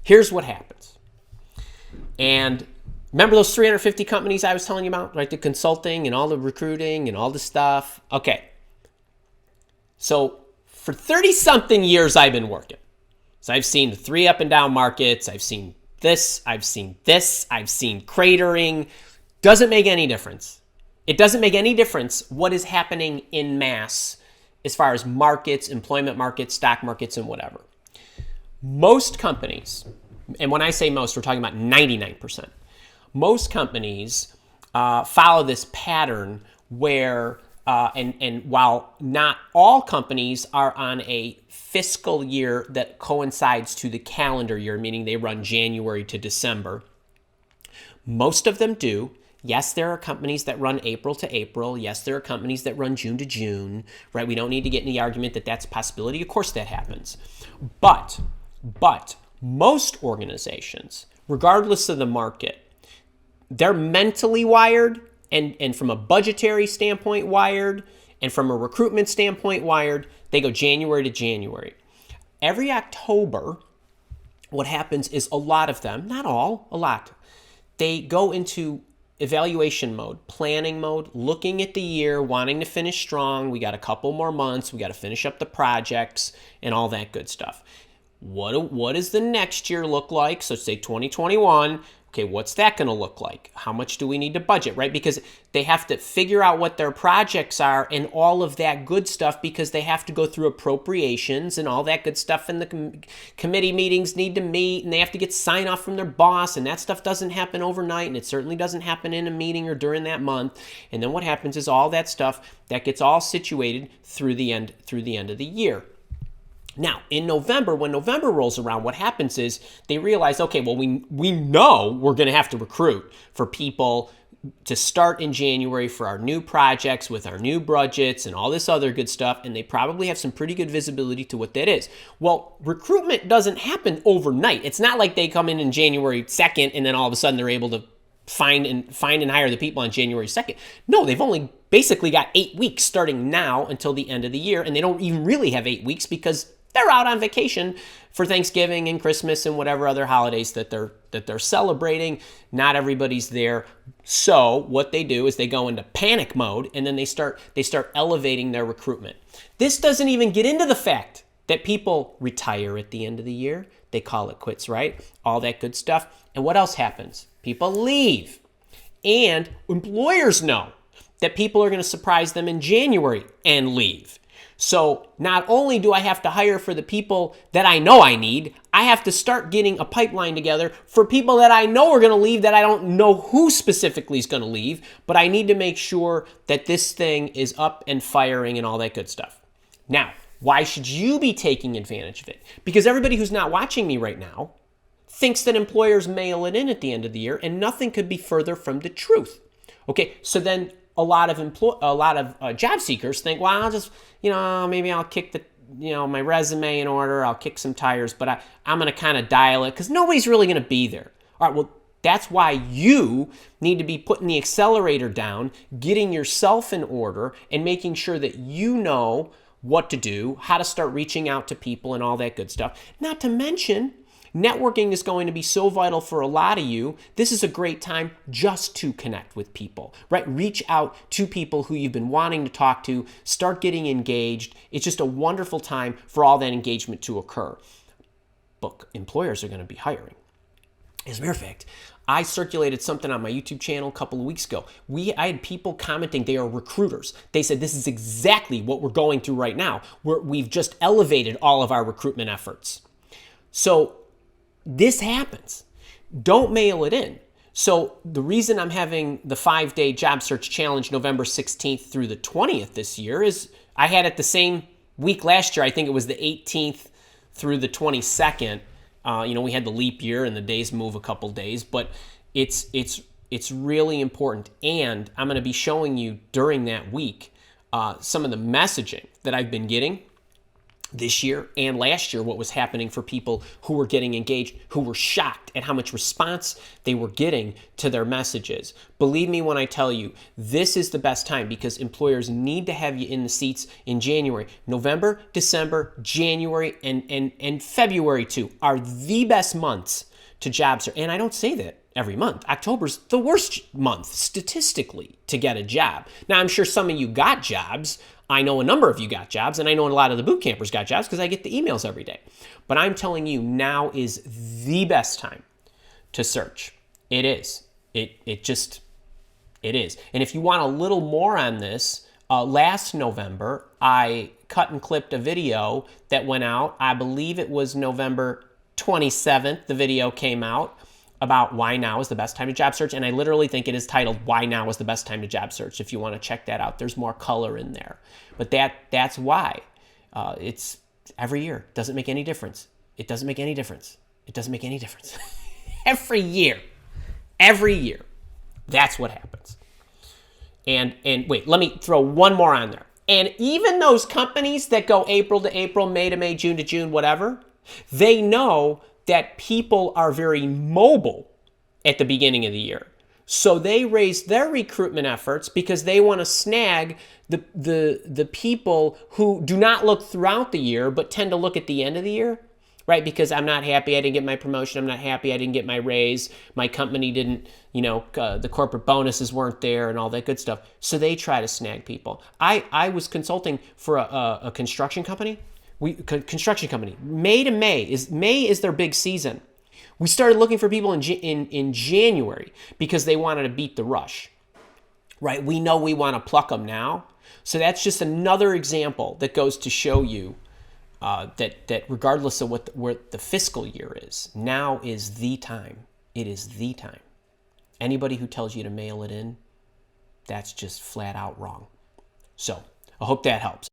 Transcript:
Here's what happens. And remember those 350 companies I was telling you about, right? The consulting and all the recruiting and all the stuff. Okay. So for 30-something years I've been working. So I've seen 3 up and down markets. I've seen this. I've seen cratering. Doesn't make any difference. It doesn't make any difference what is happening in mass as far as markets, employment markets, stock markets, and whatever. Most companies, and when I say most, we're talking about 99%. Most companies follow this pattern where, and while not all companies are on a fiscal year that coincides to the calendar year, meaning they run January to December, most of them do. Yes, there are companies that run April to April. Yes, there are companies that run June to June, right? We don't need to get in the argument that that's a possibility. Of course that happens. But most organizations, regardless of the market, they're mentally wired and from a budgetary standpoint wired and from a recruitment standpoint wired. They go January to January. Every October, what happens is a lot of them, not all, a lot, they go into evaluation mode, planning mode, looking at the year, wanting to finish strong. We got a couple more months. We got to finish up the projects and all that good stuff. What does the next year look like? So say 2021. Okay, what's that going to look like? How much do we need to budget, right? Because they have to figure out what their projects are and all of that good stuff, because they have to go through appropriations and all that good stuff, and the committee meetings need to meet, and they have to get sign off from their boss, and that stuff doesn't happen overnight, and it certainly doesn't happen in a meeting or during that month. And then what happens is all that stuff that gets all situated through the end of the year. Now, in November, when November rolls around, what happens is they realize, okay, well, we know we're going to have to recruit for people to start in January for our new projects with our new budgets and all this other good stuff, and they probably have some pretty good visibility to what that is. Well, recruitment doesn't happen overnight. It's not like they come in January 2nd and then all of a sudden they're able to find and hire the people on January 2nd. No, they've only basically got 8 weeks starting now until the end of the year, and they don't even really have 8 weeks because they're out on vacation for Thanksgiving and Christmas and whatever other holidays that they're celebrating. Not everybody's there. So what they do is they go into panic mode, and then they start elevating their recruitment. This doesn't even get into the fact that people retire at the end of the year. They call it quits, right? All that good stuff. And what else happens? People leave. And employers know that people are going to surprise them in January and leave. So not only do I have to hire for the people that I know I need, I have to start getting a pipeline together for people that I know are going to leave, that I don't know who specifically is going to leave, but I need to make sure that this thing is up and firing and all that good stuff. Now, why should you be taking advantage of it? Because everybody who's not watching me right now thinks that employers mail it in at the end of the year, and nothing could be further from the truth. Okay, so then a lot of job seekers think, well, I'll just, maybe I'll kick my resume in order, I'll kick some tires, but I'm going to kind of dial it because nobody's really going to be there. All right, well, that's why you need to be putting the accelerator down, getting yourself in order, and making sure that you know what to do, how to start reaching out to people and all that good stuff. Not to mention, networking is going to be so vital for a lot of you. This is a great time just to connect with people, right? Reach out to people who you've been wanting to talk to, start getting engaged. It's just a wonderful time for all that engagement to occur. But employers are going to be hiring. As a matter of fact, I circulated something on my YouTube channel a couple of weeks ago. I had people commenting, they are recruiters. They said, this is exactly what we're going through right now. We've just elevated all of our recruitment efforts. So this happens. Don't mail it in. So the reason I'm having the 5-day job search challenge November 16th through the 20th this year is I had it the same week last year. I think it was the 18th through the 22nd. We had the leap year and the days move a couple days, but it's really important. And I'm going to be showing you during that week some of the messaging that I've been getting this year and last year what was happening for people who were getting engaged, who were shocked at how much response they were getting to their messages. Believe me when I tell you, this is the best time because employers need to have you in the seats in January. November, December, January, and February too are the best months to job search. And I don't say that every month. October's the worst month statistically to get a job. Now, I'm sure some of you got jobs. I know a number of you got jobs, and I know a lot of the boot campers got jobs because I get the emails every day. But I'm telling you, now is the best time to search. It is. It is. And if you want a little more on this, last November, I cut and clipped a video that went out. I believe it was November 27th, the video came out about why now is the best time to job search. And I literally think it is titled Why Now is the Best Time to Job Search. If you want to check that out, there's more color in there. But that's why. It's every year. Doesn't make any difference. It doesn't make any difference. It doesn't make any difference. Every year. Every year. That's what happens. And wait, let me throw one more on there. And even those companies that go April to April, May to May, June to June, whatever, they know that people are very mobile at the beginning of the year. So they raise their recruitment efforts because they want to snag the people who do not look throughout the year but tend to look at the end of the year, right? Because I'm not happy I didn't get my promotion. I'm not happy I didn't get my raise. My company didn't, the corporate bonuses weren't there and all that good stuff. So they try to snag people. I was consulting for a construction company. Construction company. May to May is their big season. We started looking for people in January because they wanted to beat the rush, right? We know we want to pluck them now. So that's just another example that goes to show you that regardless of what the fiscal year is, now is the time. It is the time. Anybody who tells you to mail it in, that's just flat out wrong. So I hope that helps.